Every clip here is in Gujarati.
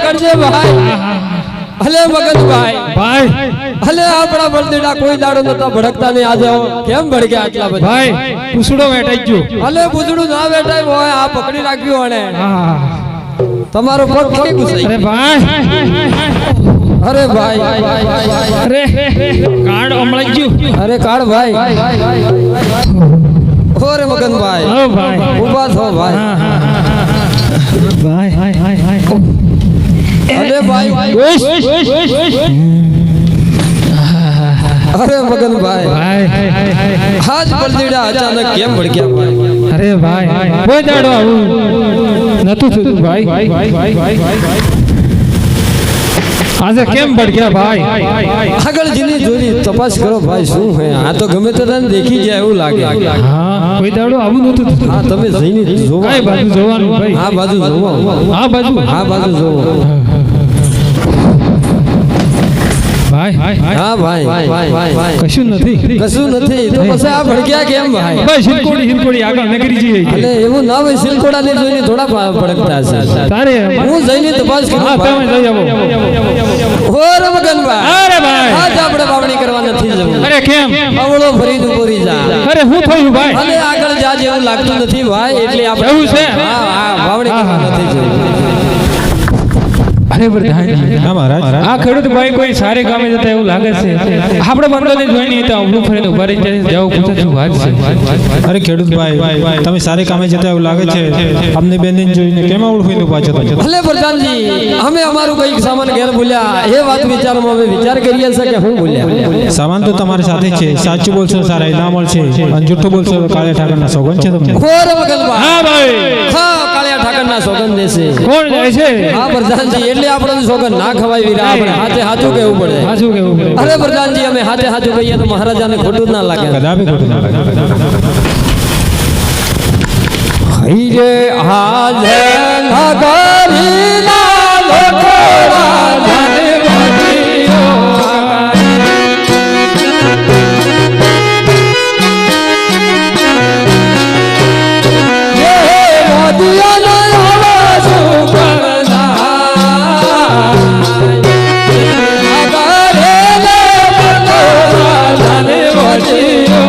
પકડજે ભાઈ હલે મગનભાઈ ભાઈ હલે આપણા બળદીડા કોઈ દાડો નતા ભડકતા ને આજે કેમ ભડક્યા આટલા બધા ભાઈ પૂછડો વેટાઈ ગયો હલે પૂછડું ના વેટાય હોય આ પકડી રાખ્યું અને હા તમારો પગ કેમ ઘુસાઈ અરે ભાઈ અરે ભાઈ અરે કાર્ડ અમળાઈ ગયું અરે કાળ ભાઈ ઓરે મગનભાઈ ઓ ભાઈ ઊભા થો ભાઈ ભાઈ અરે ભાઈ અરે મગનભાઈ આજ બળદીડા અચાનક કેમ ભડક્યા ભાઈ અરે ભાઈ કોઈ દાડો આવું નતું થતું ભાઈ આજે કેમ ભડક્યા ભાઈ આગળ જીની જોની તપાસ કરો ભાઈ શું હે આ તો ગમે તે તને દેખી જાય એવું લાગે હા કોઈ દાડો આવું નતું થતું હા તમે જઈને જોવો કઈ બાજુ જોવાનું ભાઈ આ બાજુ જોવો આ બાજુ જોવો ભાઈ હા ભાઈ કશું નથી કશું નથી તો પછી આ ભડક્યા કેમ ભાઈ ભાઈ હિલકોડી આગળ નગરી જઈએ એટલે એવું ના હોય સિલકોડા ને જોઈને થોડા ભડકતા છે તારે હું જઈને તપાસ કરું હા તમે લઈ આવો ઓરે મગનભાઈ અરે ભાઈ આજ આપણે વાવણી કરવા નથી જવું અરે કેમ આવળો ફરીદ પૂરી જા અરે હું થયું ભાઈ અને આગળ જા જેવું લાગતું નથી ભાઈ એટલે આપણે એવું છે હા વાવણી કરવા નથી જવું અરે પ્રધાનજી હા મહારાજ આ ખેડૂત ભાઈ કોઈ સારે ગામે જતા એવું લાગે છે આપણે બંદોને જોઈને તો અવળું ફરીને ઉભા રહી જાય જાવ પૂછો શું વાત છે અરે ખેડૂત ભાઈ તમે સારે કામે જતા એવું લાગે છે અમને બેનને જોઈને કેમ આવડું ફઈને પાછો ભલે પ્રધાનજી અમે અમારું કઈક સામાન ઘેર ભૂલ્યા એ વાત વિચારમાં અમે વિચાર કરીએ છે કે હું ભૂલ્યા સામાન તો તમારી સાથે છે સાચું બોલશો સારા ઇનામ મળશે અને જૂઠું બોલશો તો કાળિયા ઠાકરના સોગંદ છે તમને ઓરે મગનભાઈ હા ભાઈ હા કાળિયા ઠાકરના સોગંદ દેશે કોણ જાય છે હા પ્રધાનજી એટલે આપણે સોગંદ ના ખવાય વીરા આપણે હાથે હાચું કહેવું પડે સાચું કેવું અરે પ્રધાનજી અમે હાથે હાચું કહીએ તો મહારાજાને ખોટું ના લાગે કદાપી ખોટું ના લાગે હૈરે હાજે નગરી ના લોકોડા જાને મોદીઓ એ મોદીઓ નો આવાજ ઉપરદા નગરે લે લોકોડા જાને મોદીઓ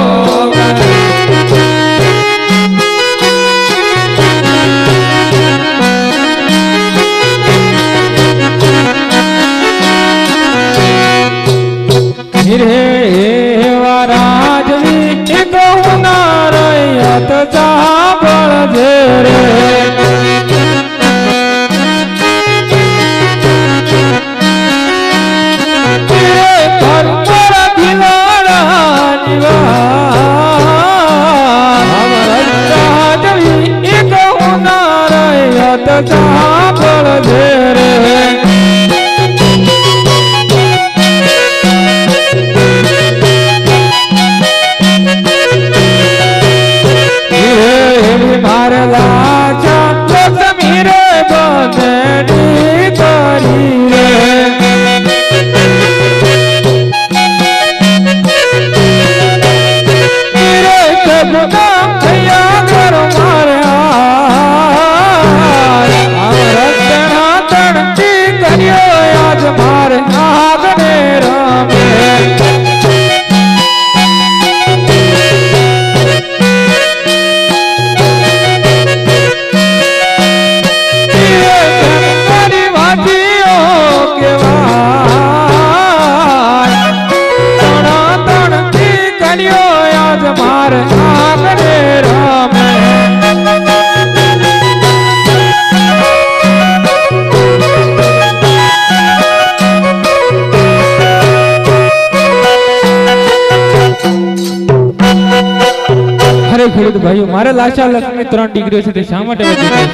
ખેડૂત ભાઈઓ મારે લાશા લક્ષ્મી 3 દીકરીઓ છે તે શા માટે વધી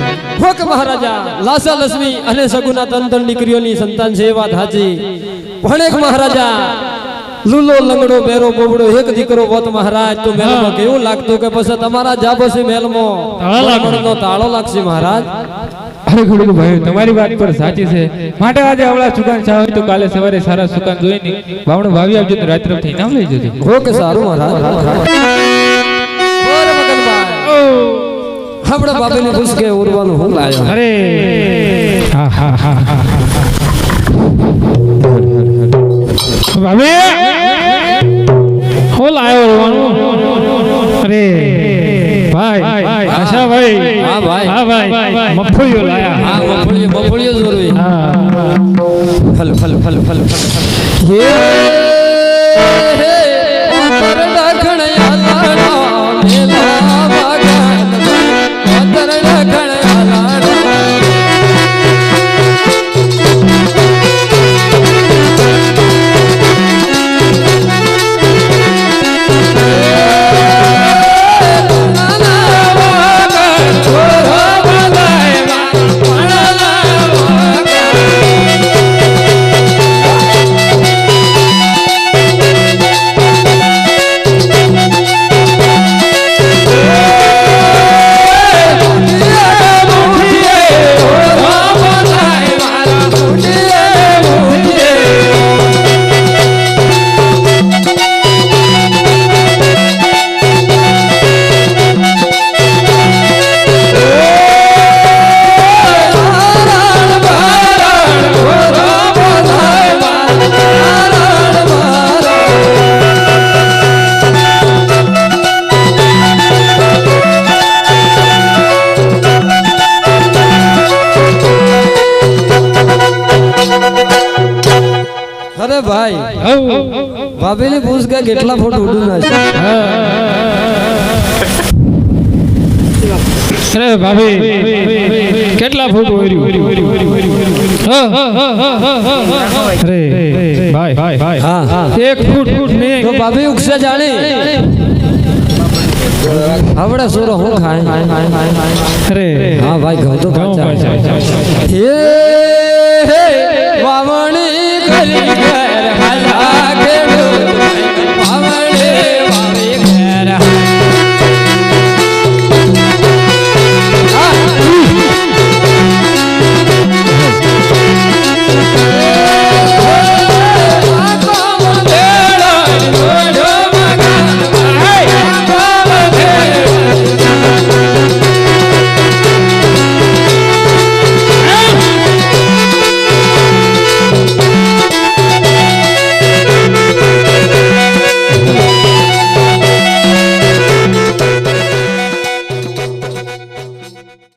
હોક મહારાજા લાશા લક્ષ્મી અને સગુના ત્રણ દીકરીઓની સંતાન છે વાત સાચી પણ એક મહારાજા લૂલો લંગડો બેરો બોબડો એક દીકરો હોત મહારાજ તો મેલમાં કેવું લાગતું કે પછી તમારા જાબોસી મેલમાં તાળો લાગશે મહારાજ અરે ખેડૂત ભાઈઓ તમારી વાત પર સાચી છે માટે આજે આવડા સુકાન ચા હોય તો કાલે સવારે સારા સુકાન જોઈને વાવણો વાવી આવજો તો રાત્રે થી નામ લઈ જજો હોક સારું મહારાજ આપણા બાપીને પૂછ કે ઉરવાનું હું લાયો અરે હા હા હા હે લખણ આલાડો મેલા ભગન ઓતર લખણ આલાડો અરે ભાઈ ભાભીને પૂછ કે કેટલા ફોટો ઉડી નાખે અરે ભાભી કેટલા ફૂટ ઓર્યું અરે ભાઈ હા 1 ફૂટ ને તો ભાભી ઉકસે જાણે આવડે સોરો હું ખાય અરે હા ભાઈ ઘઉં તો ઘઉં પાછા. પાછા. હે